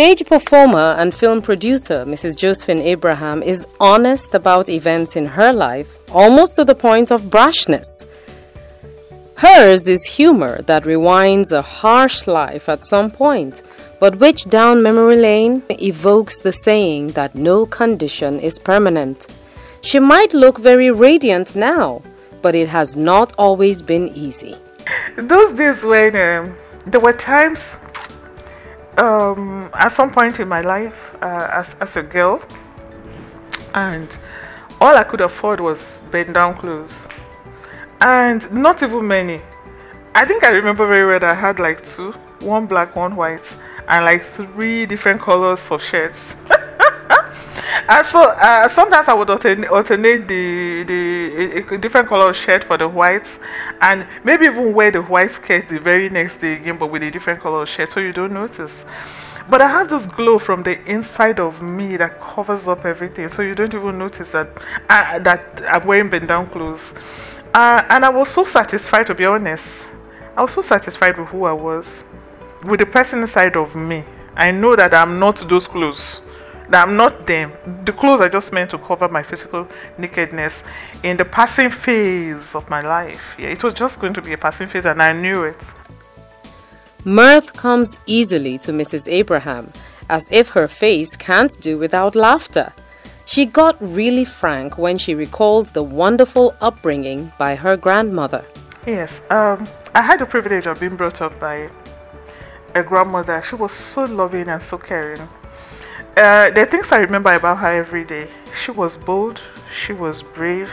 Stage performer and film producer Mrs. Josephine Abraham is honest about events in her life, almost to the point of brashness. Hers is humor that rewinds a harsh life at some point, but which down memory lane evokes the saying that no condition is permanent. She might look very radiant now, but it has not always been easy. Those days when there were times at some point in my life as a girl, and all I could afford was bend down clothes, and not even many. I think I remember very well that I had like two, one black, one white, and like 3 different colors of shirts. And so sometimes I would alternate the different color shirt for the whites, and maybe even wear the white skirt the very next day again, but with a different color shirt, so you don't notice. But I have this glow from the inside of me that covers up everything, so you don't even notice that I'm wearing bend down clothes. And I was so satisfied, to be honest. I was so satisfied with who I was, with the person inside of me. I know that I'm not those clothes. That I'm not them. The clothes are just meant to cover my physical nakedness in the passing phase of my life. Yeah, it was just going to be a passing phase, and I knew it. Mirth comes easily to Mrs. Abraham, as if her face can't do without laughter. She got really frank when she recalled the wonderful upbringing by her grandmother. Yes, I had the privilege of being brought up by a grandmother. She was so loving and so caring. The things I remember about her every day: she was bold, she was brave,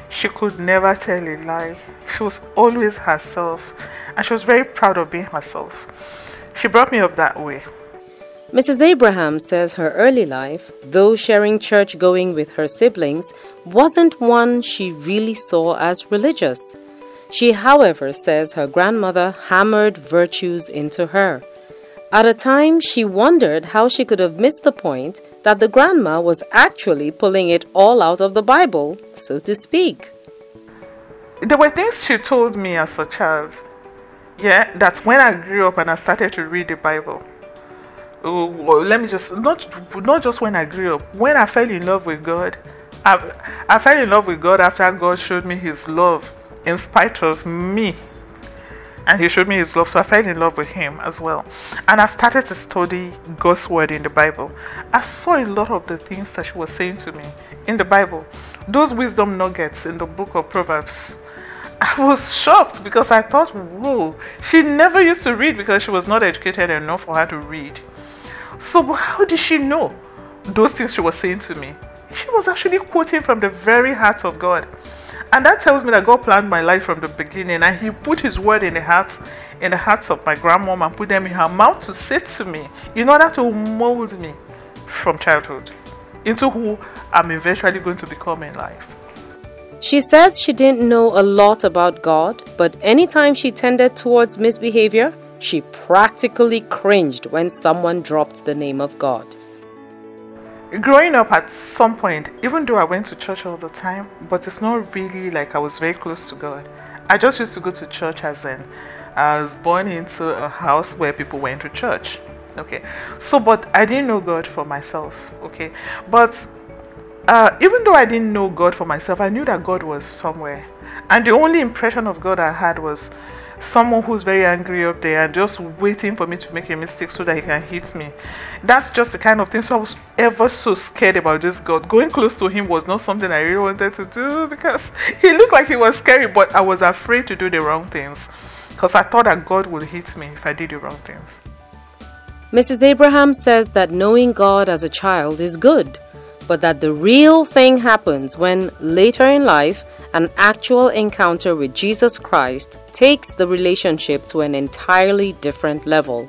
she could never tell a lie, she was always herself, and she was very proud of being herself. She brought me up that way. Mrs. Abraham says her early life, though sharing church going with her siblings, wasn't one she really saw as religious. She, however, says her grandmother hammered virtues into her. At a time, she wondered how she could have missed the point that the grandma was actually pulling it all out of the Bible, so to speak. There were things she told me as a child, that when I grew up and I started to read the Bible, let me just, not just when I grew up, when I fell in love with God, I fell in love with God after God showed me His love in spite of me. And He showed me His love, so I fell in love with Him as well. And I started to study God's word in the Bible. I saw a lot of the things that she was saying to me in the Bible. Those wisdom nuggets in the book of Proverbs. I was shocked because I thought, whoa, she never used to read because she was not educated enough for her to read. So how did she know those things she was saying to me? She was actually quoting from the very heart of God. And that tells me that God planned my life from the beginning, and He put His word in the hearts of my grandmom and put them in her mouth to say to me in order to mold me from childhood into who I'm eventually going to become in life. She says she didn't know a lot about God, but anytime she tended towards misbehavior, she practically cringed when someone dropped the name of God. Growing up, at some point, even though I went to church all the time, but it's not really like I was very close to God. I just used to go to church as in I was born into a house where people went to church. Okay, so but I didn't know God for myself. Okay, but even though I didn't know God for myself, I knew that God was somewhere, and the only impression of God I had was someone who's very angry up there and just waiting for me to make a mistake so that He can hit me. That's just the kind of thing. So I was ever so scared about this God. Going close to Him was not something I really wanted to do because He looked like He was scary, but I was afraid to do the wrong things because I thought that God would hit me if I did the wrong things. Mrs. Abraham says that knowing God as a child is good, but that the real thing happens when later in life an actual encounter with Jesus Christ takes the relationship to an entirely different level.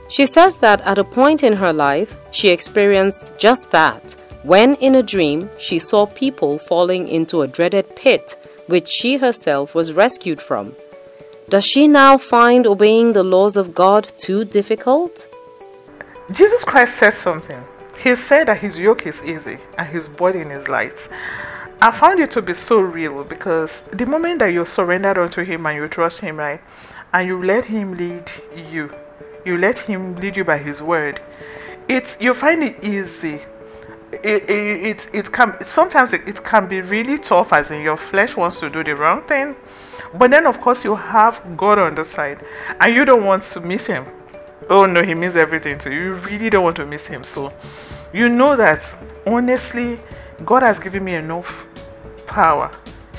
She says that at a point in her life, she experienced just that, when in a dream she saw people falling into a dreaded pit, which she herself was rescued from. Does she now find obeying the laws of God too difficult? Jesus Christ said something. He said that His yoke is easy and His burden is light. I found it to be so real because the moment that you're surrendered unto Him and you trust Him, right, and you let Him lead you, you let Him lead you by His word, you find it easy. It can sometimes it can be really tough, as in your flesh wants to do the wrong thing, but then of course you have God on the side and you don't want to miss him. Oh no, he means everything to you. You really don't want to miss him. So you know that honestly God has given me enough power.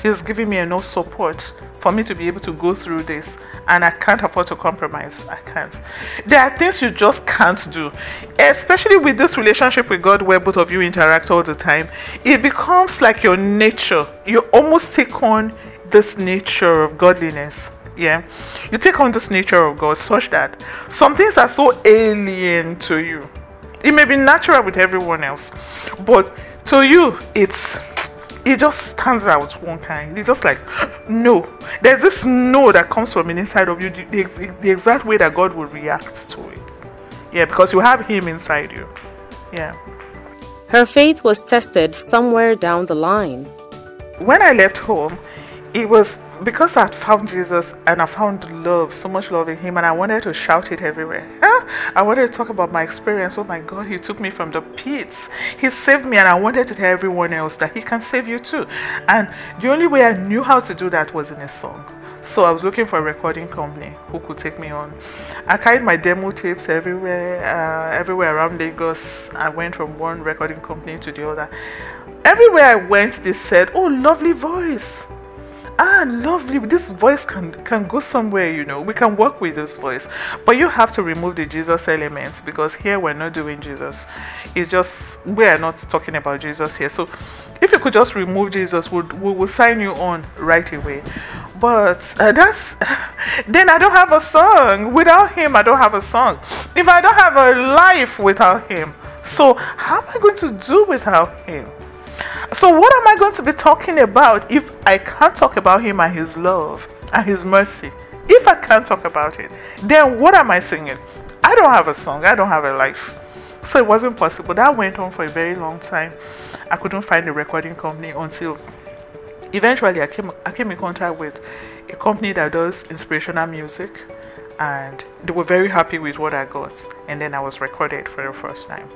He's giving me enough support for me to be able to go through this, and I can't afford to compromise. I can't. There are things you just can't do, especially with this relationship with God where both of you interact all the time. It becomes like your nature. You almost take on this nature of godliness. Yeah, you take on this nature of God such that some things are so alien to you. It may be natural with everyone else, but to you it just stands out one kind. It's just like, no. There's this no that comes from inside of you, the exact way that God will react to it. Yeah, because you have him inside you. Yeah. Her faith was tested somewhere down the line. When I left home, it was because I found Jesus and I found love, so much love in him, and I wanted to shout it everywhere. I wanted to talk about my experience. Oh my God, he took me from the pits. He saved me, and I wanted to tell everyone else that he can save you too. And the only way I knew how to do that was in a song. So I was looking for a recording company who could take me on. I carried my demo tapes everywhere around Lagos. I went from one recording company to the other. Everywhere I went, they said, "Oh, lovely voice. Lovely, this voice can go somewhere, you know. We can work with this voice, but you have to remove the Jesus elements, because here we're not doing Jesus. It's just, we're not talking about Jesus here. So if you could just remove Jesus, we will sign you on right away." But then I don't have a song. Without him, I don't have a song. If I don't have a life without him, so how am I going to do without him? So what am I going to be talking about if I can't talk about him and his love and his mercy? If I can't talk about it, then what am I singing? I don't have a song. I don't have a life. So it wasn't possible. That went on for a very long time. I couldn't find a recording company until eventually I came in contact with a company that does inspirational music, and they were very happy with what I got. And then I was recorded for the first time.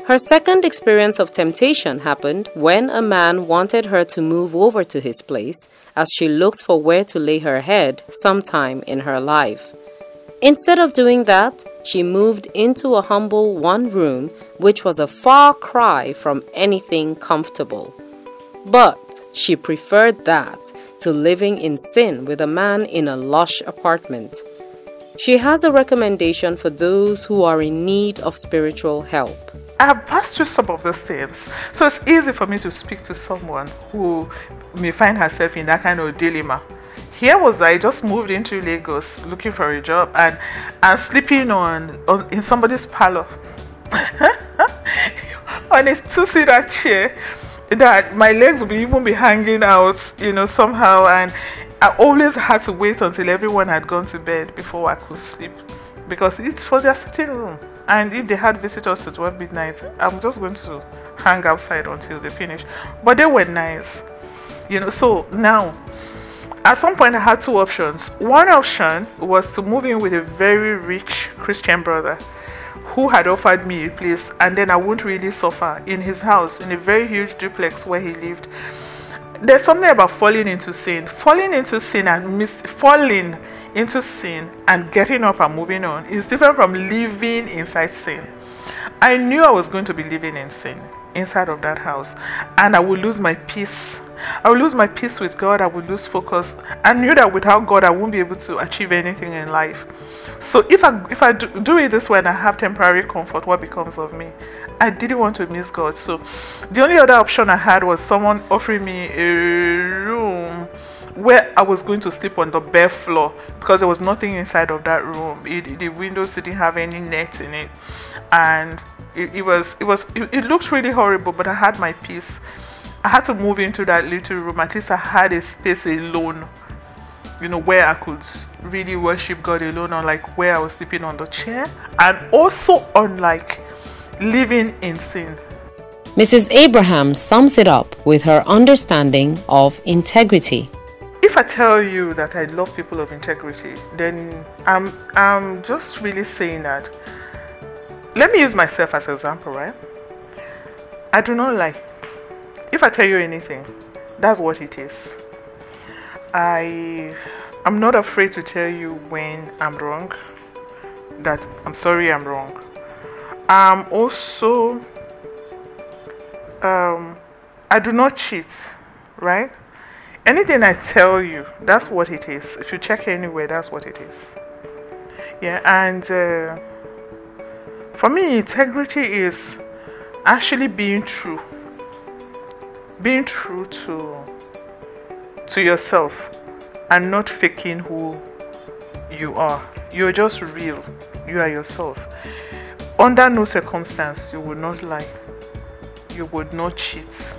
Her second experience of temptation happened when a man wanted her to move over to his place as she looked for where to lay her head sometime in her life. Instead of doing that, she moved into a humble one room, which was a far cry from anything comfortable. But she preferred that to living in sin with a man in a lush apartment. She has a recommendation for those who are in need of spiritual help. I have passed through some of those things, so it's easy for me to speak to someone who may find herself in that kind of dilemma. Here was I just moved into Lagos looking for a job and sleeping in somebody's parlor on a two-seater chair that my legs would even be hanging out, somehow, and I always had to wait until everyone had gone to bed before I could sleep, because it's for their sitting room. And if they had visitors to 12 midnight, I'm just going to hang outside until they finish. But they were nice, So now, at some point I had two options. One option was to move in with a very rich Christian brother who had offered me a place, and then I wouldn't really suffer in his house, in a very huge duplex where he lived. There's something about falling into sin and getting up and moving on is different from living inside sin. I knew I was going to be living in sin inside of that house, and I would lose my peace. I would lose my peace with God. I would lose focus. I knew that without God I won't be able to achieve anything in life. So if I do it this way and I have temporary comfort, what becomes of me? I didn't want to miss God. So the only other option I had was someone offering me a room where I was going to sleep on the bare floor, because there was nothing inside of that room. The windows didn't have any net in it, and it looked really horrible, but I had my peace. I had to move into that little room. At least I had a space alone, where I could really worship God alone, unlike where I was sleeping on the chair, and also unlike living in sin. Mrs. Abraham sums it up with her understanding of integrity. If I tell you that I love people of integrity, then I'm just really saying that let me use myself as an example, right? I do not lie. If I tell you anything, that's what it is. I'm not afraid to tell you when I'm wrong, that I'm sorry I'm wrong. I'm also I do not cheat, right? Anything I tell you, that's what it is. If you check anywhere, that's what it is. Yeah, and for me, integrity is actually being true to yourself and not faking who you are. You're just real. You are yourself. Under no circumstance you would not lie. You would not cheat.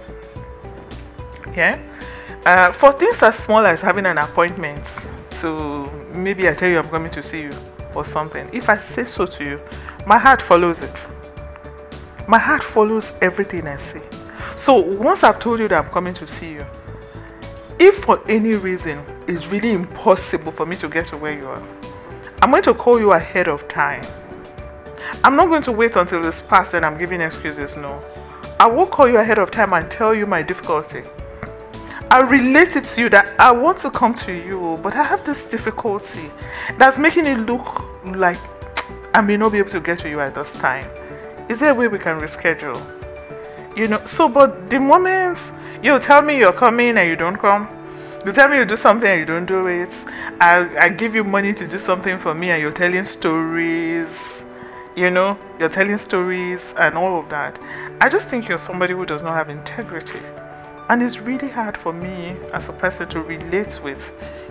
Yeah. For things as small as having an appointment, to maybe I tell you I'm coming to see you or something. If I say so to you, my heart follows it. My heart follows everything I say. So once I've told you that I'm coming to see you, if for any reason it's really impossible for me to get to where you are, I'm going to call you ahead of time. I'm not going to wait until it's past and I'm giving excuses. No, I will call you ahead of time and tell you my difficulty. I relate it to you that I want to come to you, but I have this difficulty that's making it look like I may not be able to get to you at this time. Is there a way we can reschedule? You know, so but the moment you tell me you're coming and you don't come, you tell me you do something and you don't do it, I give you money to do something for me and you're telling stories, you know, you're telling stories and all of that. I just think you're somebody who does not have integrity. And it's really hard for me as a person to relate with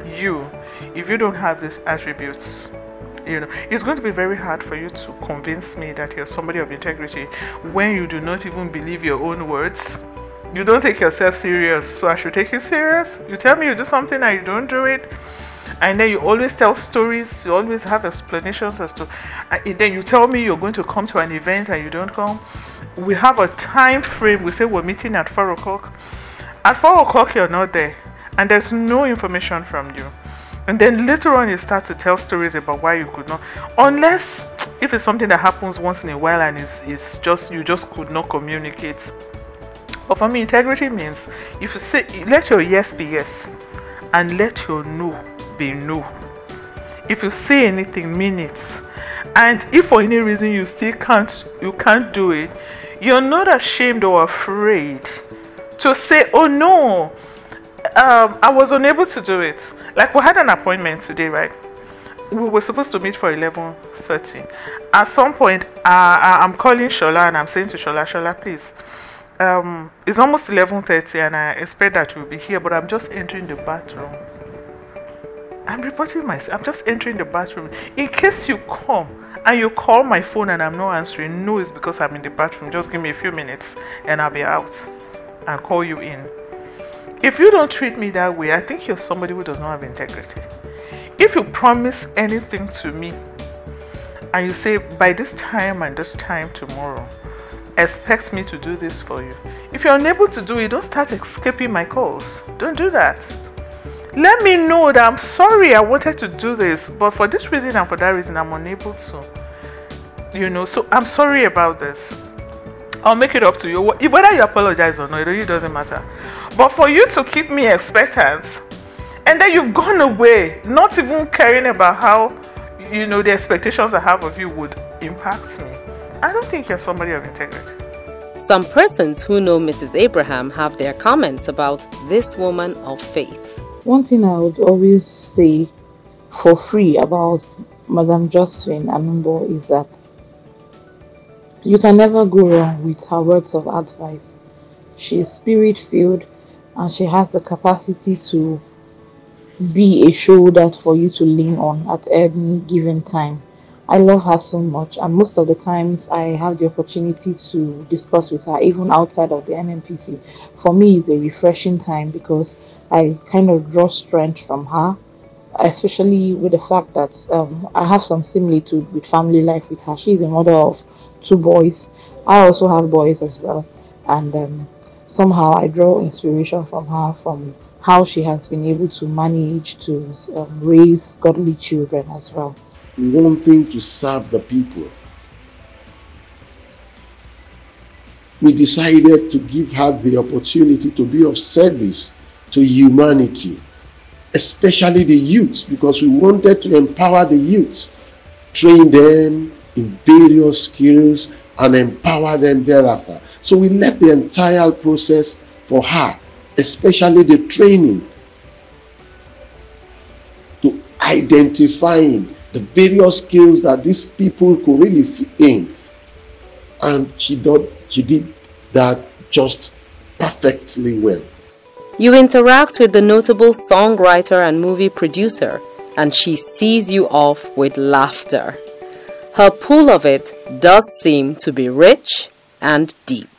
you if you don't have these attributes. You know, it's going to be very hard for you to convince me that you're somebody of integrity when you do not even believe your own words. You don't take yourself serious, so I should take you serious? You tell me you do something and you don't do it, and then you always tell stories, you always have explanations as to, and then you tell me you're going to come to an event and you don't come. We have a time frame, we say we're meeting at 4 o'clock. At 4 o'clock you're not there, and there's no information from you. And then later on you start to tell stories about why you could not, unless if it's something that happens once in a while and it's just you just could not communicate. But for me, integrity means if you say, let your yes be yes and let your no be no. If you say anything, mean it. And if for any reason you still can't do it, you're not ashamed or afraid to say, oh no, I was unable to do it. Like we had an appointment today, right? We were supposed to meet for 11:30. At some point, I'm calling Shola and I'm saying to Shola, please, it's almost 11:30 and I expect that you'll be here, but I'm just entering the bathroom. I'm reporting myself. I'm just entering the bathroom. In case you come and you call my phone and I'm not answering, no, it's because I'm in the bathroom. Just give me a few minutes and I'll be out and call you in. If you don't treat me that way, I think you're somebody who does not have integrity. If you promise anything to me and you say by this time and this time tomorrow, expect me to do this for you. If you're unable to do it, don't start escaping my calls. Don't do that. Let me know that I'm sorry, I wanted to do this, but for this reason and for that reason I'm unable to. You know, so I'm sorry about this. I'll make it up to you. Whether you apologize or not, it really doesn't matter. But for you to keep me expectant, and then you've gone away, not even caring about how, you know, the expectations I have of you would impact me, I don't think you're somebody of integrity. Some persons who know Mrs. Abraham have their comments about this woman of faith. One thing I would always say for free about Madam Josephine Anumbo is that you can never go wrong with her words of advice. She is spirit-filled and she has the capacity to be a shoulder for you to lean on at any given time. I love her so much, and most of the times I have the opportunity to discuss with her even outside of the NNPC. For me, it's a refreshing time because I kind of draw strength from her, especially with the fact that I have some similitude with family life with her. She's a mother of 2 boys. I also have boys as well, and somehow I draw inspiration from her, from how she has been able to manage to raise godly children as well. We want thing to serve the people. we decided to give her the opportunity to be of service to humanity, especially the youth, because we wanted to empower the youth, train them in various skills, and empower them thereafter. So we left the entire process for her, especially the training, to identifying the various skills that these people could really fit in. And she did that just perfectly well. You interact with the notable songwriter and movie producer, and she sees you off with laughter. Her pool of it does seem to be rich and deep.